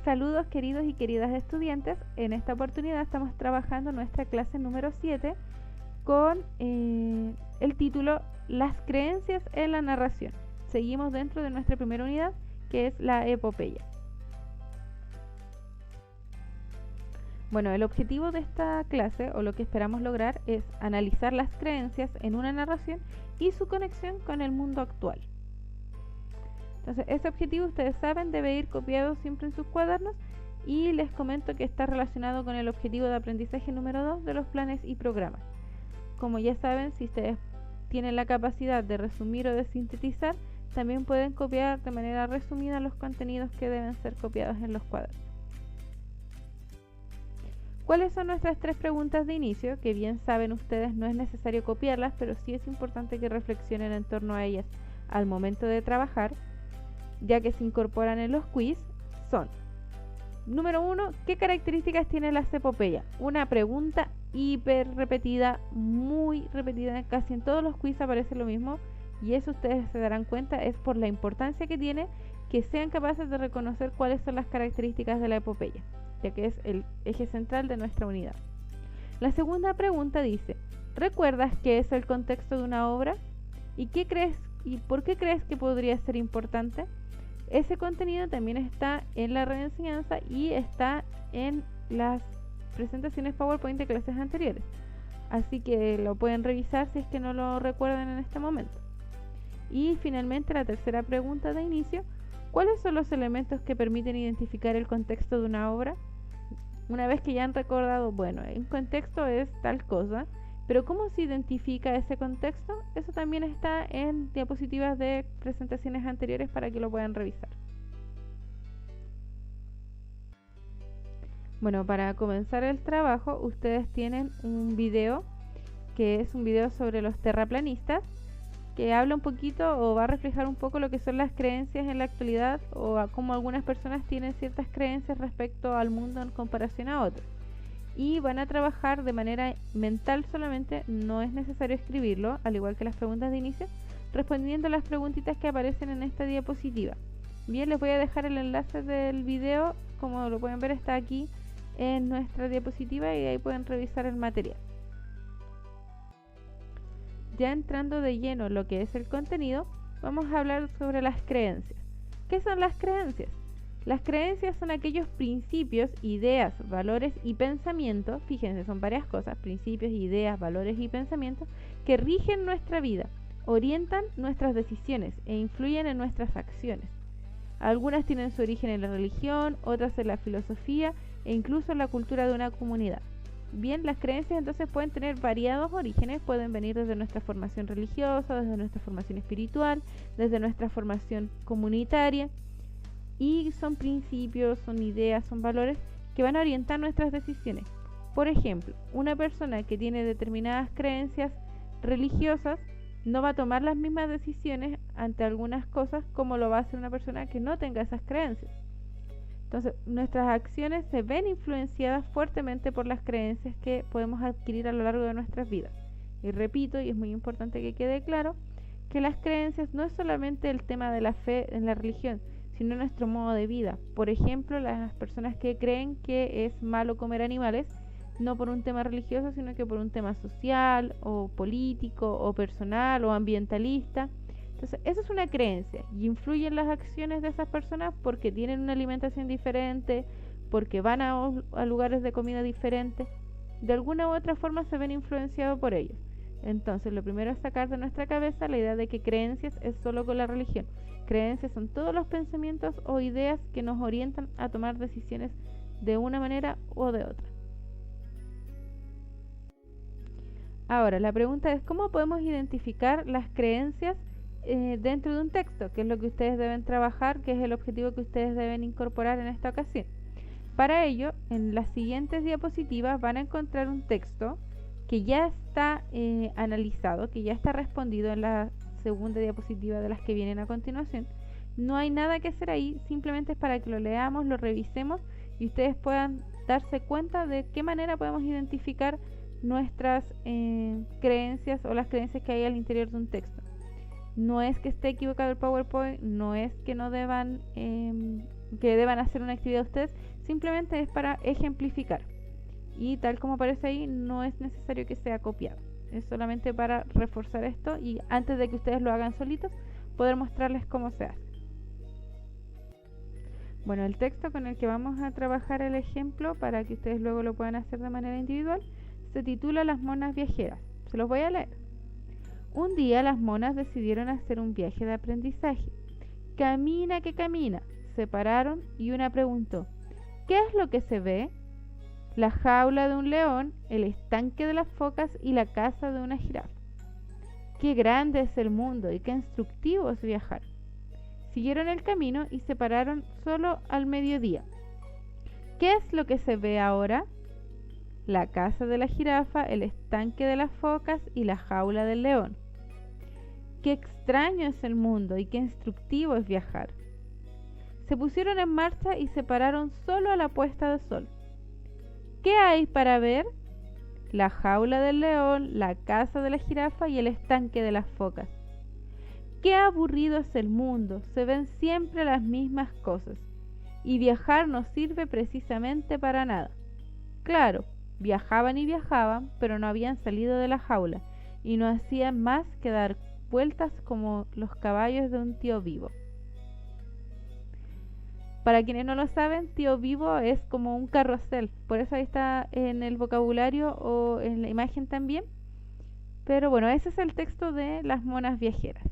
Saludos queridos y queridas estudiantes, en esta oportunidad estamos trabajando nuestra clase número 7 con el título Las creencias en la narración. Seguimos dentro de nuestra primera unidad, que es la epopeya. Bueno, el objetivo de esta clase, o lo que esperamos lograr, es analizar las creencias en una narración y su conexión con el mundo actual. Entonces, ese objetivo, ustedes saben, debe ir copiado siempre en sus cuadernos, y les comento que está relacionado con el objetivo de aprendizaje número 2 de los planes y programas. Como ya saben, si ustedes tienen la capacidad de resumir o de sintetizar, también pueden copiar de manera resumida los contenidos que deben ser copiados en los cuadernos. ¿Cuáles son nuestras 3 preguntas de inicio? Que bien saben ustedes, no es necesario copiarlas, pero sí es importante que reflexionen en torno a ellas al momento de trabajar, ya que se incorporan en los quiz. Son: número 1, ¿qué características tiene la epopeya? Una pregunta hiper repetida, muy repetida, casi en todos los quiz aparece lo mismo, y eso ustedes se darán cuenta es por la importancia que tiene que sean capaces de reconocer cuáles son las características de la epopeya, ya que es el eje central de nuestra unidad. La segunda pregunta dice: ¿recuerdas qué es el contexto de una obra? ¿Y qué crees y por qué crees que podría ser importante? Ese contenido también está en la reenseñanza y está en las presentaciones PowerPoint de clases anteriores, así que lo pueden revisar si es que no lo recuerdan en este momento. Y finalmente, la tercera pregunta de inicio: ¿cuáles son los elementos que permiten identificar el contexto de una obra? Una vez que ya han recordado, bueno, el contexto es tal cosa, pero ¿cómo se identifica ese contexto? Eso también está en diapositivas de presentaciones anteriores para que lo puedan revisar. Bueno, para comenzar el trabajo, ustedes tienen un video, que es un video sobre los terraplanistas, que habla un poquito o va a reflejar un poco lo que son las creencias en la actualidad, o a cómo algunas personas tienen ciertas creencias respecto al mundo en comparación a otros. Y van a trabajar de manera mental solamente, no es necesario escribirlo, al igual que las preguntas de inicio, respondiendo a las preguntitas que aparecen en esta diapositiva. Bien, les voy a dejar el enlace del video, como lo pueden ver está aquí en nuestra diapositiva, y ahí pueden revisar el material. Ya entrando de lleno en lo que es el contenido, vamos a hablar sobre las creencias. ¿Qué son las creencias? Las creencias son aquellos principios, ideas, valores y pensamientos, fíjense, son varias cosas, principios, ideas, valores y pensamientos, que rigen nuestra vida, orientan nuestras decisiones e influyen en nuestras acciones. Algunas tienen su origen en la religión, otras en la filosofía e incluso en la cultura de una comunidad. Bien, las creencias entonces pueden tener variados orígenes, pueden venir desde nuestra formación religiosa, desde nuestra formación espiritual, desde nuestra formación comunitaria, y son principios, son ideas, son valores que van a orientar nuestras decisiones. Por ejemplo, una persona que tiene determinadas creencias religiosas no va a tomar las mismas decisiones ante algunas cosas como lo va a hacer una persona que no tenga esas creencias. Entonces, nuestras acciones se ven influenciadas fuertemente por las creencias que podemos adquirir a lo largo de nuestras vidas. Y repito, y es muy importante que quede claro, que las creencias no es solamente el tema de la fe en la religión, sino nuestro modo de vida. Por ejemplo, las personas que creen que es malo comer animales, no por un tema religioso, sino que por un tema social, o político, o personal, o ambientalista. Entonces, eso es una creencia y influye en las acciones de esas personas porque tienen una alimentación diferente, porque van a lugares de comida diferentes. De alguna u otra forma se ven influenciados por ellos. Entonces, lo primero es sacar de nuestra cabeza la idea de que creencias es solo con la religión. Creencias son todos los pensamientos o ideas que nos orientan a tomar decisiones de una manera o de otra. Ahora, la pregunta es: ¿cómo podemos identificar las creencias dentro de un texto? Que es lo que ustedes deben trabajar, que es el objetivo que ustedes deben incorporar en esta ocasión. Para ello, en las siguientes diapositivas van a encontrar un texto que ya está analizado, que ya está respondido en la segunda diapositiva de las que vienen a continuación. No hay nada que hacer ahí, simplemente es para que lo leamos, lo revisemos y ustedes puedan darse cuenta de qué manera podemos identificar nuestras creencias o las creencias que hay al interior de un texto. No es que esté equivocado el PowerPoint, no es que no deban que deban hacer una actividad ustedes, simplemente es para ejemplificar. Y tal como aparece ahí, no es necesario que sea copiado. Es solamente para reforzar esto y antes de que ustedes lo hagan solitos, poder mostrarles cómo se hace. Bueno, el texto con el que vamos a trabajar el ejemplo para que ustedes luego lo puedan hacer de manera individual se titula Las monas viajeras. Se los voy a leer. Un día las monas decidieron hacer un viaje de aprendizaje. Camina que camina. Se pararon y una preguntó: ¿qué es lo que se ve? La jaula de un león, el estanque de las focas y la casa de una jirafa. Qué grande es el mundo y qué instructivo es viajar. Siguieron el camino y se pararon solo al mediodía. ¿Qué es lo que se ve ahora? La casa de la jirafa, el estanque de las focas y la jaula del león. Qué extraño es el mundo y qué instructivo es viajar. Se pusieron en marcha y se pararon solo a la puesta de sol. ¿Qué hay para ver? La jaula del león, la casa de la jirafa y el estanque de las focas. Qué aburrido es el mundo, se ven siempre las mismas cosas, y viajar no sirve precisamente para nada. Claro, viajaban y viajaban, pero no habían salido de la jaula, y no hacían más que dar vueltas como los caballos de un tío vivo. Para quienes no lo saben, tío vivo es como un carrusel, por eso ahí está en el vocabulario o en la imagen también. Pero bueno, ese es el texto de Las monas viajeras.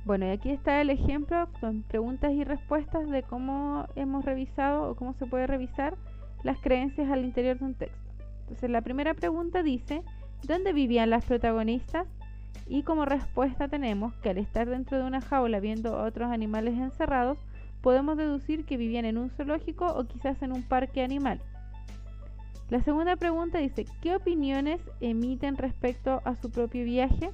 Bueno, y aquí está el ejemplo con preguntas y respuestas de cómo hemos revisado o cómo se puede revisar las creencias al interior de un texto. Entonces, la primera pregunta dice: ¿dónde vivían las protagonistas? Y como respuesta tenemos que al estar dentro de una jaula viendo a otros animales encerrados, podemos deducir que vivían en un zoológico o quizás en un parque animal. La segunda pregunta dice: ¿qué opiniones emiten respecto a su propio viaje?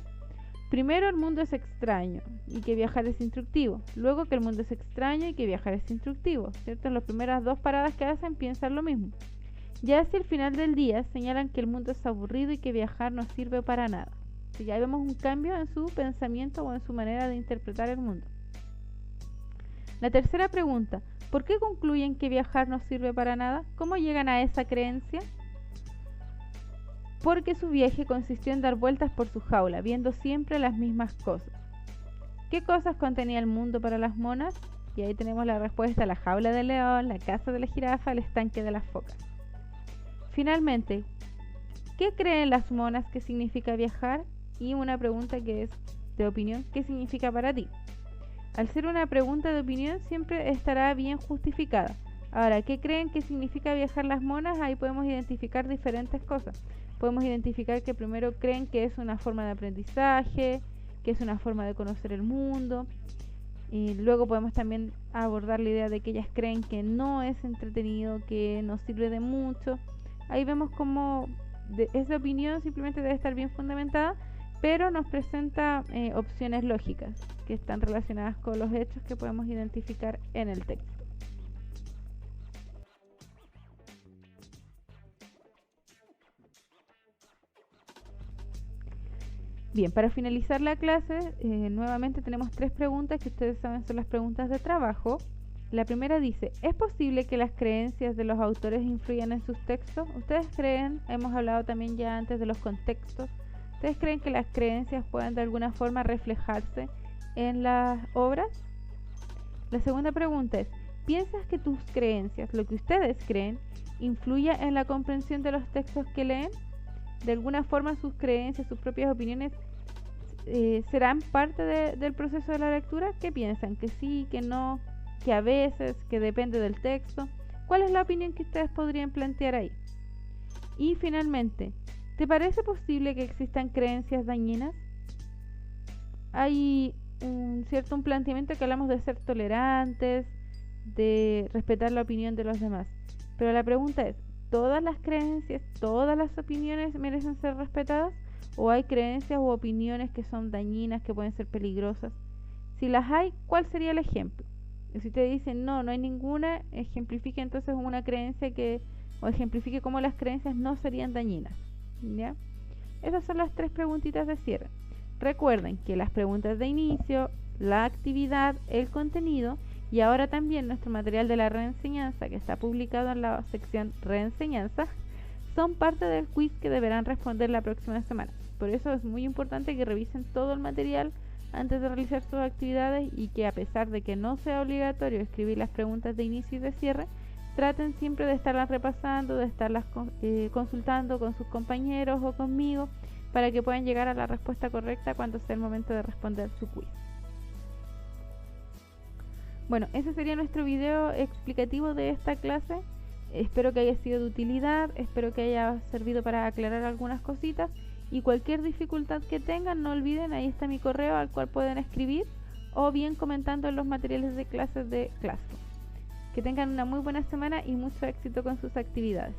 Primero, el mundo es extraño y que viajar es instructivo. Luego, que el mundo es extraño y que viajar es instructivo, ¿cierto? En las primeras dos paradas que hacen piensan lo mismo. Ya hacia el final del día señalan que el mundo es aburrido y que viajar no sirve para nada. Entonces, ya vemos un cambio en su pensamiento o en su manera de interpretar el mundo. La tercera pregunta: ¿por qué concluyen que viajar no sirve para nada? ¿Cómo llegan a esa creencia? Porque su viaje consistió en dar vueltas por su jaula, viendo siempre las mismas cosas. ¿Qué cosas contenía el mundo para las monas? Y ahí tenemos la respuesta: la jaula del león, la casa de la jirafa, el estanque de las focas. Finalmente, ¿qué creen las monas que significa viajar? Y una pregunta que es de opinión: ¿qué significa para ti? Al ser una pregunta de opinión, siempre estará bien justificada. Ahora, ¿qué creen que significa viajar las monas? Ahí podemos identificar diferentes cosas. Podemos identificar que primero creen que es una forma de aprendizaje, que es una forma de conocer el mundo. Y luego podemos también abordar la idea de que ellas creen que no es entretenido, que no sirve de mucho. Ahí vemos cómo esa opinión simplemente debe estar bien fundamentada, pero nos presenta opciones lógicas que están relacionadas con los hechos que podemos identificar en el texto. Bien, para finalizar la clase, nuevamente tenemos 3 preguntas que ustedes saben son las preguntas de trabajo. La primera dice: ¿es posible que las creencias de los autores influyan en sus textos? ¿Ustedes creen, hemos hablado también ya antes de los contextos, ¿ustedes creen que las creencias puedan de alguna forma reflejarse en las obras? La segunda pregunta es: ¿piensas que tus creencias, lo que ustedes creen, influya en la comprensión de los textos que leen? ¿De alguna forma sus creencias, sus propias opiniones serán parte del proceso de la lectura? ¿Qué piensan? ¿Que sí, que no, que a veces, que depende del texto? ¿Cuál es la opinión que ustedes podrían plantear ahí? Y finalmente, ¿te parece posible que existan creencias dañinas? Hay un planteamiento que hablamos de ser tolerantes, de respetar la opinión de los demás. Pero la pregunta es: ¿todas las creencias, todas las opiniones merecen ser respetadas? ¿O hay creencias u opiniones que son dañinas, que pueden ser peligrosas? Si las hay, ¿cuál sería el ejemplo? Y si ustedes dicen no hay ninguna, ejemplifique entonces una creencia o ejemplifique cómo las creencias no serían dañinas. ¿Ya? Esas son las 3 preguntitas de cierre. Recuerden que las preguntas de inicio la actividad, el contenido y ahora también nuestro material de la reenseñanza que está publicado en la sección reenseñanza son parte del quiz que deberán responder la próxima semana. Por eso es muy importante que revisen todo el material antes de realizar sus actividades y que, a pesar de que no sea obligatorio escribir las preguntas de inicio y de cierre, traten siempre de estarlas repasando, de estarlas consultando con sus compañeros o conmigo para que puedan llegar a la respuesta correcta cuando sea el momento de responder su quiz. Bueno, ese sería nuestro video explicativo de esta clase. Espero que haya sido de utilidad, espero que haya servido para aclarar algunas cositas y cualquier dificultad que tengan, no olviden, ahí está mi correo al cual pueden escribir o bien comentando en los materiales de clases de Classroom. Que tengan una muy buena semana y mucho éxito con sus actividades.